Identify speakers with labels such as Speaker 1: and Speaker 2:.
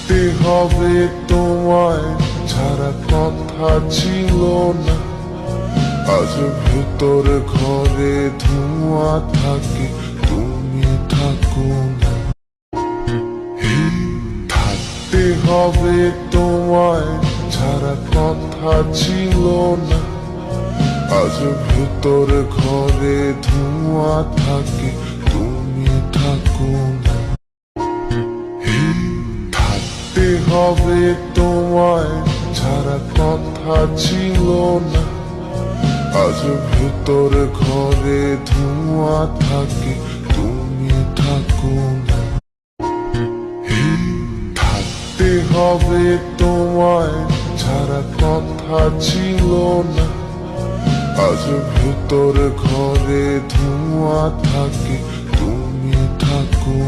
Speaker 1: থাকতে হবে তোমায় ছাড়া কথা ছিল না। আজ ভেতর ঘরে ধোঁয়া থাকে, তুমি থাকো না। থাকতে হবে তোমায় ছাড়া কথা ছিল না। আজ ভেতর ঘরে ধোঁয়া থাকে, তুমি থাকো না। থাকতে হবে তোমায় ছাড়া কথা ছিল না। আজ ভেতর ঘরে ধোঁয়া থাকে, তুমি থাকো না। থাকতে হবে তোমায় ছাড়া কথা ছিল না। আজ ভেতর ঘরে ধোঁয়া থাকে, তুমি থাকো